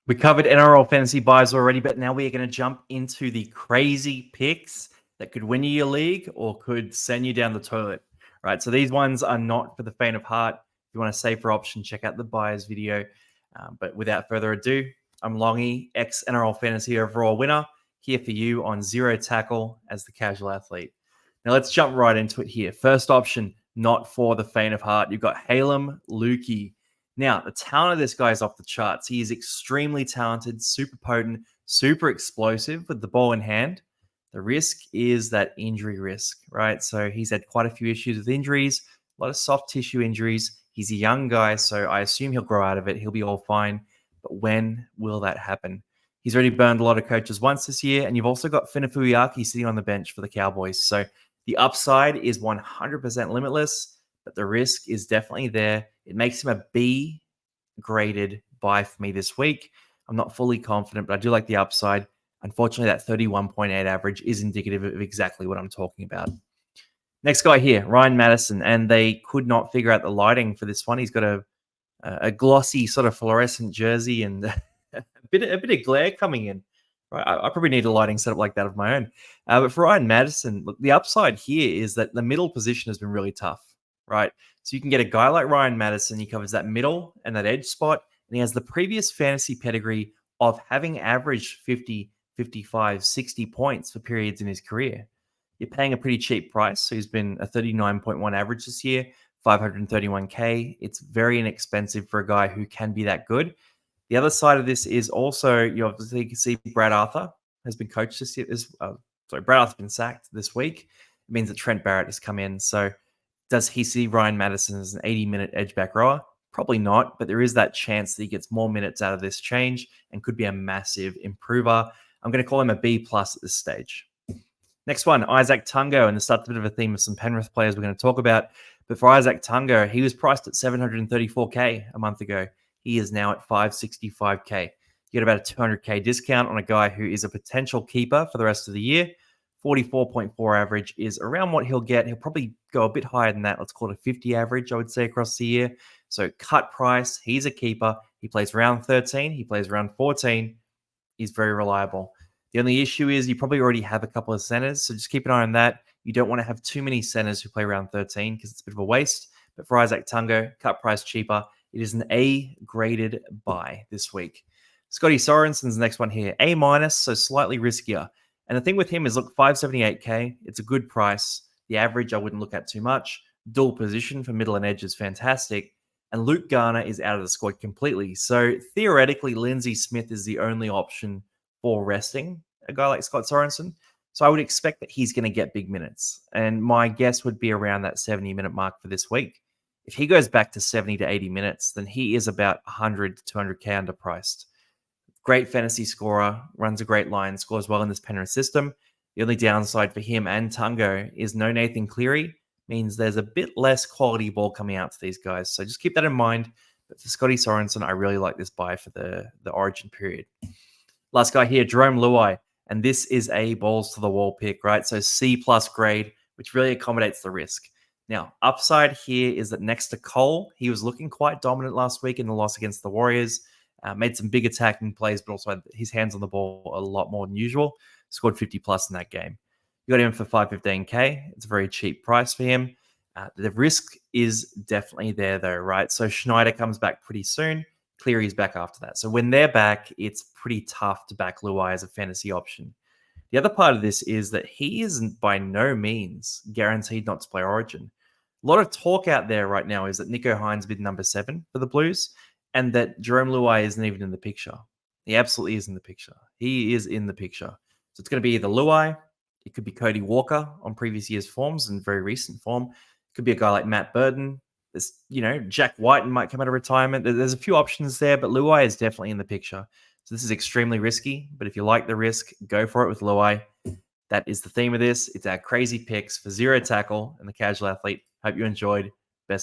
We covered NRL fantasy buys already, but now we are going to jump into the crazy picks that could win you your league or could send you down the toilet. Right. So these ones are not for the faint of heart. If you want a safer option, check out the buyers video. But without further ado, I'm Longy, ex NRL fantasy overall winner, here for you on zero tackle as the casual athlete. Now let's jump right into it here. First option, not for the faint of heart. You've got Halem Lukey. Now, the talent of this guy is off the charts. He is extremely talented, super potent, super explosive with the ball in hand. The risk is that injury risk, right? So he's had quite a few issues with injuries, a lot of soft tissue injuries. He's a young guy, so I assume he'll grow out of it. He'll be all fine. But when will that happen? He's already burned a lot of coaches once this year, and you've also got Finafuiaki sitting on the bench for the Cowboys. So the upside is 100% limitless, but the risk is definitely there. It makes him a B graded buy for me this week. I'm not fully confident, but I do like the upside. Unfortunately, that 31.8 average is indicative of exactly what I'm talking about. Next guy here, Ryan Madison, and they could not figure out the lighting for this one. He's got a glossy sort of fluorescent jersey and a bit of glare coming in. Right, I probably need a lighting setup like that of my own. But for Ryan Madison, look, the upside here is that the middle position has been really tough, right? So you can get a guy like Ryan Madison. He covers that middle and that edge spot, and he has the previous fantasy pedigree of having averaged 50, 55, 60 points for periods in his career. You're paying a pretty cheap price. So he's been a 39.1 average this year, 531K. It's very inexpensive for a guy who can be that good. The other side of this is also, you obviously can see Brad Arthur has been coached this year. Brad Arthur's been sacked this week. It means that Trent Barrett has come in. So does he see Ryan Madison as an 80-minute edge back rower? Probably not, but there is that chance that he gets more minutes out of this change and could be a massive improver. I'm going to call him a B plus at this stage. Next one, Isaac Tungo, and this starts a bit of a theme of some Penrith players we're going to talk about. But for Isaac Tungo, he was priced at 734K a month ago. He is now at 565K. You get about a 200K discount on a guy who is a potential keeper for the rest of the year. 44.4 average is around what he'll get. He'll probably go a bit higher than that. Let's call it a 50 average, I would say, across the year. So cut price, he's a keeper. He plays round 13. He plays round 14. He's very reliable. The only issue is you probably already have a couple of centers, so just keep an eye on that. You don't want to have too many centers who play round 13 because it's a bit of a waste. But for Isaac Tungo, cut price cheaper. It is an A-graded buy this week. Scotty Sorensen's the next one here. A-, so slightly riskier. And the thing with him is, look, 578K, it's a good price. The average I wouldn't look at too much. Dual position for middle and edge is fantastic. And Luke Garner is out of the squad completely. So theoretically, Lindsay Smith is the only option for resting a guy like Scott Sorensen. So I would expect that he's going to get big minutes. And my guess would be around that 70-minute mark for this week. If he goes back to 70 to 80 minutes, then he is about 100 to 200K underpriced. Great fantasy scorer, runs a great line, scores well in this Penrith system. The only downside for him and Tungo is no Nathan Cleary, means there's a bit less quality ball coming out to these guys. So just keep that in mind. But for Scotty Sorensen, I really like this buy for the origin period. Last guy here, Jerome Luai. And this is a balls to the wall pick, right? So C plus grade, which really accommodates the risk. Now, upside here is that next to Cole, he was looking quite dominant last week in the loss against the Warriors. Made some big attacking plays, but also had his hands on the ball a lot more than usual. Scored 50 plus in that game. You got him for 515K. It's a very cheap price for him. The risk is definitely there, though, right? So Schneider comes back pretty soon. Cleary's back after that. So when they're back, it's pretty tough to back Luai as a fantasy option. The other part of this is that he isn't by no means guaranteed not to play Origin. A lot of talk out there right now is that Nico Hines bid number 7 for the Blues and that Jerome Luai isn't even in the picture. He absolutely is in the picture. He is in the picture. So it's going to be either Luai, it could be Cody Walker on previous year's forms and very recent form. It could be a guy like Matt Burton. There's, Jack Whiten might come out of retirement. There's a few options there, but Luai is definitely in the picture. So this is extremely risky, but if you like the risk, go for it with Luai. That is the theme of this. It's our crazy picks for zero tackle and the casual athlete. Hope you enjoyed.